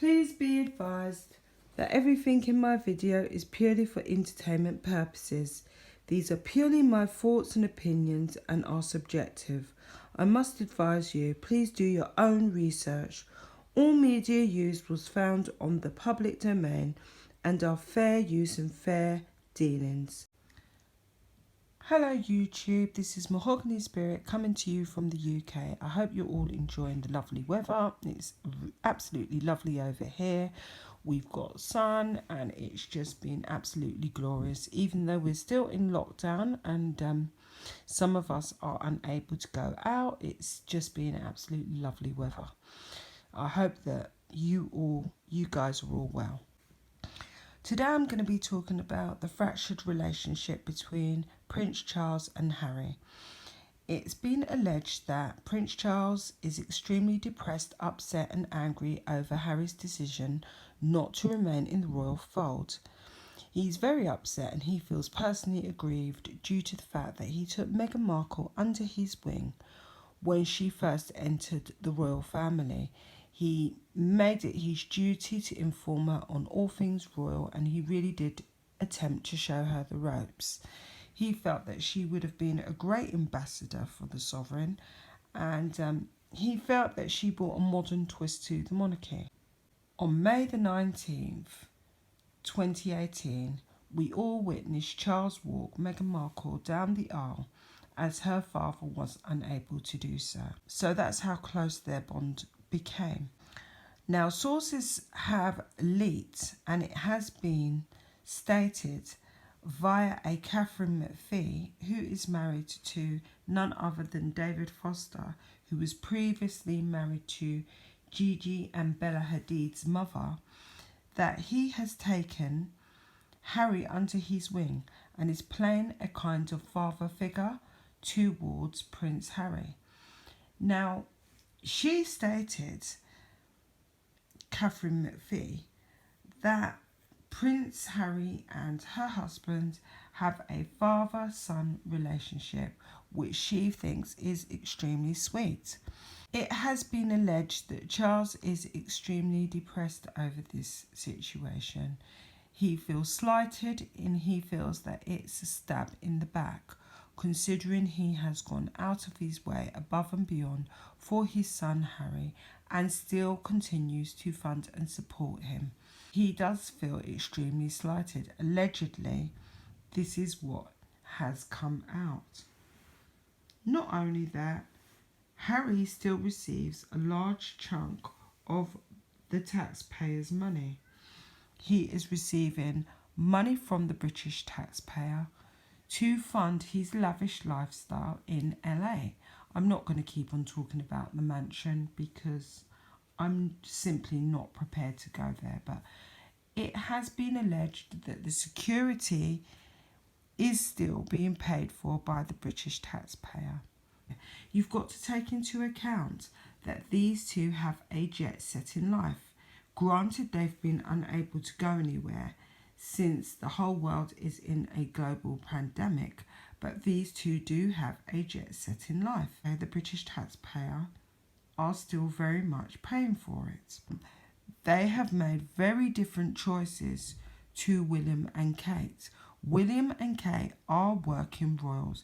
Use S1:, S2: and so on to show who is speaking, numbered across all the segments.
S1: Please be advised that everything in my video is purely for entertainment purposes. These are purely my thoughts and opinions and are subjective. I must advise you, please do your own research. All media used was found on the public domain and are fair use and fair dealings. Hello YouTube, this is Mahogany Spirit coming to you from the UK. I hope you're all enjoying the lovely weather. It's absolutely lovely over here. We've got sun and it's just been absolutely glorious, even though we're still in lockdown and some of us are unable to go out. It's just been absolutely lovely weather. I hope that you guys are all well. Today I'm going to be talking about the fractured relationship between Prince Charles and Harry. It's been alleged that Prince Charles is extremely depressed, upset and angry over Harry's decision not to remain in the royal fold. He's very upset and he feels personally aggrieved due to the fact that he took Meghan Markle under his wing when she first entered the royal family. He made it his duty to inform her on all things royal, and he really did attempt to show her the ropes. He felt that she would have been a great ambassador for the sovereign, and he felt that she brought a modern twist to the monarchy. On May the 19th, 2018, we all witnessed Charles walk Meghan Markle down the aisle as her father was unable to do so. So that's how close their bond became. Now, sources have leaked, and it has been stated via a Catherine McPhee, who is married to none other than David Foster, who was previously married to Gigi and Bella Hadid's mother, that he has taken Harry under his wing and is playing a kind of father figure towards Prince Harry. Now, she stated, Catherine McPhee, that Prince Harry and her husband have a father-son relationship which she thinks is extremely sweet. It has been alleged that Charles is extremely depressed over this situation. He feels slighted and he feels that it's a stab in the back, considering he has gone out of his way above and beyond for his son Harry and still continues to fund and support him. He does feel extremely slighted. Allegedly, this is what has come out. Not only that, Harry still receives a large chunk of the taxpayers' money. He is receiving money from the British taxpayer to fund his lavish lifestyle in LA. I'm not going to keep on talking about the mansion because I'm simply not prepared to go there, but it has been alleged that the security is still being paid for by the British taxpayer. You've got to take into account that these two have a jet set in life. Granted, they've been unable to go anywhere since the whole world is in a global pandemic, but these two do have a jet set in life. The British taxpayer are still very much paying for it. They have made very different choices to William and Kate. William and Kate are working royals,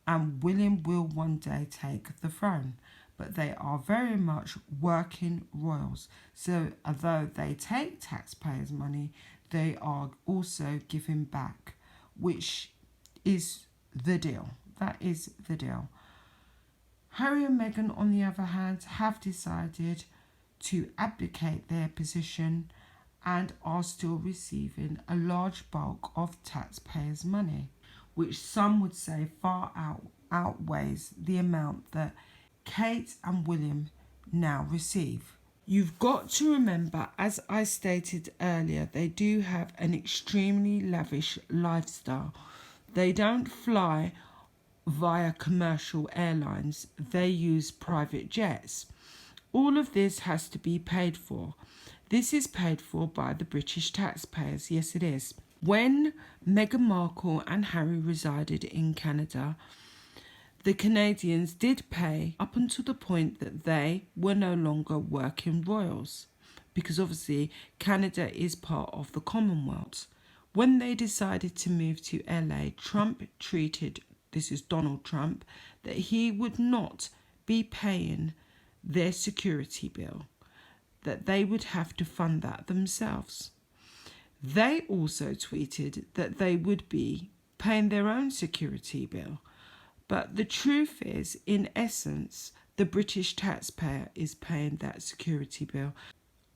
S1: and William will one day take the throne, but they are very much working royals. So although they take taxpayers' money, they are also giving back, which is the deal. That is the deal. Harry and Meghan, on the other hand, have decided to abdicate their position and are still receiving a large bulk of taxpayers' money, which some would say far outweighs the amount that Kate and William now receive. You've got to remember, as I stated earlier, they do have an extremely lavish lifestyle. They don't fly via commercial airlines. They use private jets. All of this has to be paid for. This is paid for by the British taxpayers. Yes, it is. When Meghan Markle and Harry resided in Canada, the Canadians did pay up until the point that they were no longer working royals. because obviously Canada is part of the Commonwealth. When they decided to move to LA, Trump treated, this is Donald Trump, that he would not be paying their security bill, that they would have to fund that themselves. They also tweeted that they would be paying their own security bill. But the truth is, in essence, the British taxpayer is paying that security bill.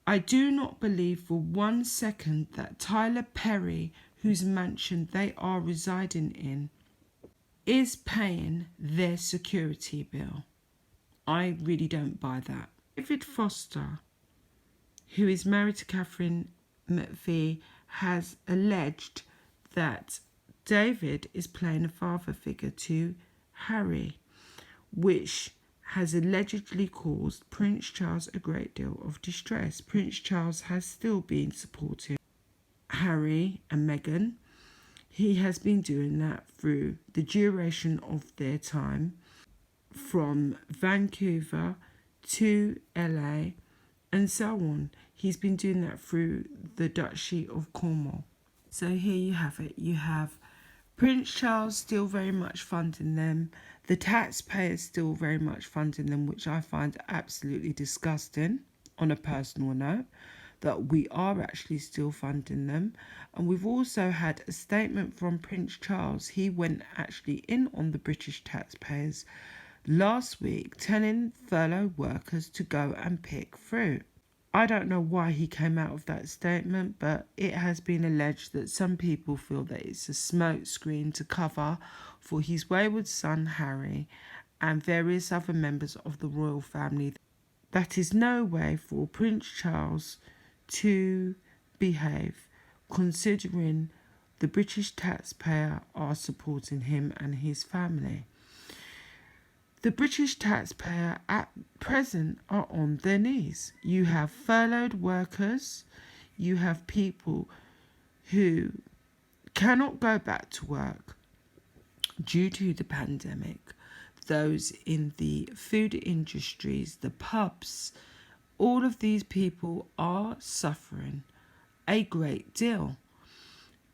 S1: I do not believe for 1 second that Tyler Perry, whose mansion they are residing in, is paying their security bill. I really don't buy that. David Foster, who is married to Catherine McPhee, has alleged that David is playing a father figure to Harry, which has allegedly caused Prince Charles a great deal of distress. Prince Charles has still been supporting Harry and Meghan. He has been doing that through the duration of their time from Vancouver to LA and so on. He's been doing that through the Duchy of Cornwall. So here you have it. You have Prince Charles still very much funding them. The taxpayers still very much funding them, which I find absolutely disgusting on a personal note, that we are actually still funding them. And we've also had a statement from Prince Charles. He went actually in on the British taxpayers last week, telling furloughed workers to go and pick fruit. I don't know why he came out of that statement, but it has been alleged that some people feel that it's a smokescreen to cover for his wayward son Harry and various other members of the royal family. That is no way for Prince Charles to behave, considering the British taxpayer are supporting him and his family. The British taxpayer at present are on their knees. You have furloughed workers, you have people who cannot go back to work due to the pandemic, those in the food industries, the pubs, all of these people are suffering a great deal.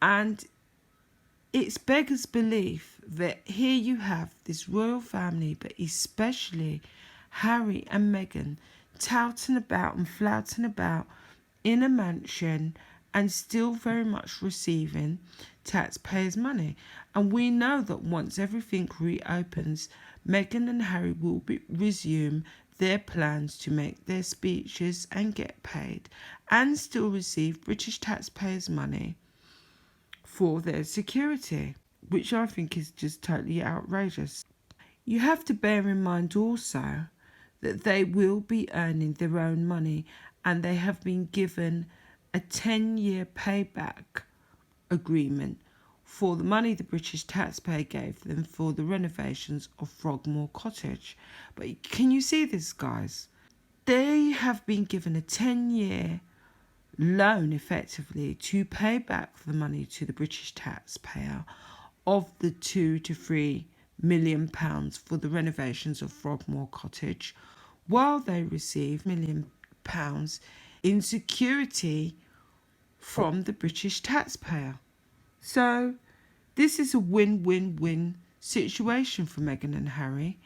S1: And it's beggars belief that here you have this royal family, but especially Harry and Meghan, touting about and flouting about in a mansion and still very much receiving taxpayers' money. And we know that once everything reopens, Meghan and Harry will resume their plans to make their speeches and get paid and still receive British taxpayers' money for their security, which I think is just totally outrageous. You have to bear in mind also that they will be earning their own money, and they have been given a 10-year payback agreement for the money the British taxpayer gave them for the renovations of Frogmore Cottage. But can you see this, guys? They have been given a 10-year loan effectively to pay back the money to the British taxpayer of the £2 to £3 million for the renovations of Frogmore Cottage, while they receive £1 million in security from the British taxpayer. So this is a win-win-win situation for Meghan and Harry,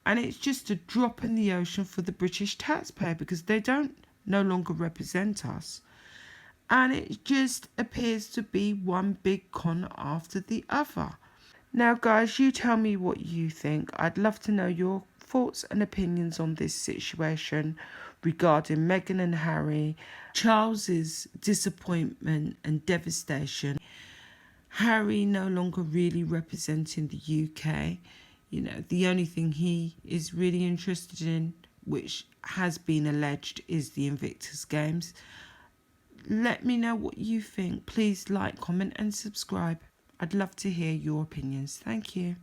S1: and it's just a drop in the ocean for the British taxpayer because they don't no longer represent us. And it just appears to be one big con after the other. Now, guys, you tell me what you think. I'd love to know your thoughts and opinions on this situation regarding Meghan and Harry, Charles's disappointment and devastation, Harry no longer really representing the UK. You know, the only thing he is really interested in, which has been alleged, is the Invictus Games. Let me know what you think. Please like, comment and subscribe. I'd love to hear your opinions. Thank you.